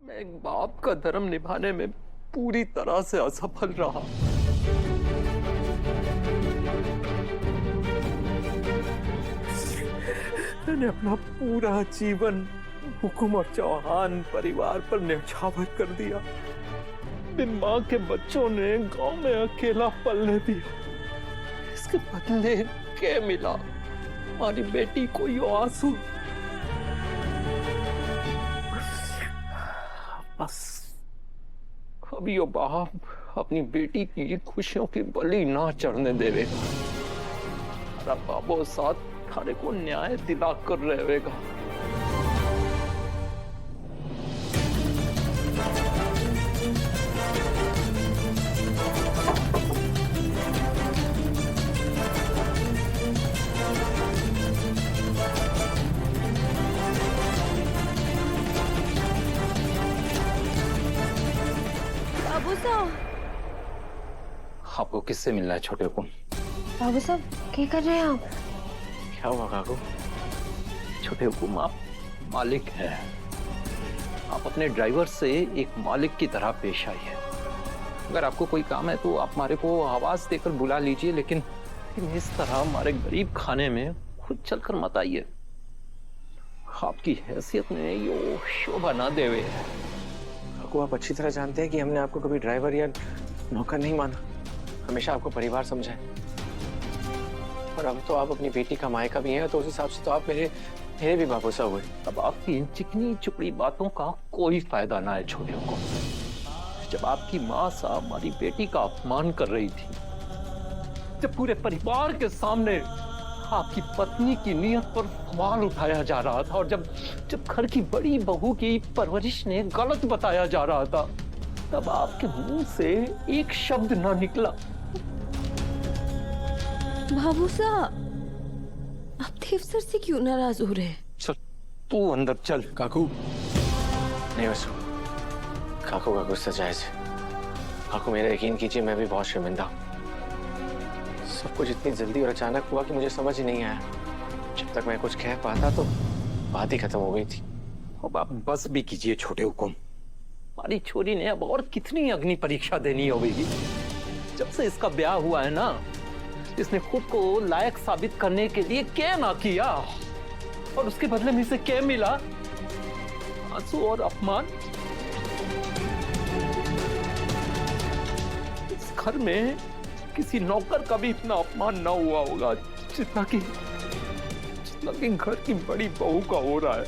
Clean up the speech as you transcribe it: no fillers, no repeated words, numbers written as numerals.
मैं एक बाप का धर्म निभाने में पूरी तरह से असफल रहा। मैंने अपना पूरा जीवन हुकुम और चौहान परिवार पर न्यौछावर कर दिया। बिन माँ के बच्चों ने गांव में अकेला पलने दिया। इसके बदले क्या मिला? हमारी बेटी को यो आंसू। बस अभी यो बाप अपनी बेटी की खुशियों की बलि ना चढ़ने देवेगा। हमारा बाबो साथ थारे को न्याय दिला कर रहेगा। बाबू साहब, आपको किससे मिलना है छोटे हुकुम? बाबू साहब क्या कर रहे हैं आप? क्या हुआ काकू? छोटे हुकुम आप मालिक हैं। आप अपने ड्राइवर से एक मालिक की तरह पेश आई है। अगर आपको कोई काम है तो आप हमारे को आवाज देकर बुला लीजिए, लेकिन इस तरह हमारे गरीब खाने में खुद चलकर मत आइए। आपकी हैसियत में यो शोभा ना देवे है। काकू, आप अच्छी तरह जानते हैं कि हमने आपको कभी ड्राइवर या नौकर नहीं माना, हमेशा आपको परिवार समझा है। और अब तो आप अपनी बेटी का मायका भी हैं, तो उस हिसाब से तो आप मेरे भी बाबू साहब हुए। अब आपकी इन चिकनी चुपड़ी बातों का कोई फायदा ना है छोटे को। जब आपकी माँ साहब हमारी बेटी का अपमान कर रही थी, जब पूरे परिवार के सामने आपकी पत्नी की नियत पर सवाल उठाया जा रहा था, और जब घर की बड़ी बहू की परवरिश ने गलत बताया जा रहा था, तब आपके मुंह से एक शब्द ना निकला। बाबू साहब, आप देव सर से क्यों नाराज हो रहे हैं? चल तू अंदर चल। काकू नहीं, बस काकू का गुस्सा जायज है। काकू, मेरा यकीन कीजिए, मैं भी बहुत शर्मिंदा हूँ। सब कुछ इतनी जल्दी और अचानक हुआ कि मुझे समझ ही नहीं आया। जब तक मैं कुछ कह पाता तो बात ही खत्म हो गई थी। अब आप बस भी कीजिए छोटे हुकुम। हमारी छोरी ने अब और कितनी अग्नि परीक्षा देनी होगी। जब से इसका ब्याह हुआ है ना, इसने खुद को लायक साबित करने के लिए क्या ना किया, और उसके बदले में इसे क्या मिला? आंसू और अपमान। इस घर में किसी नौकर का भी इतना अपमान ना हुआ होगा जितना कि घर की बड़ी बहू का हो रहा है।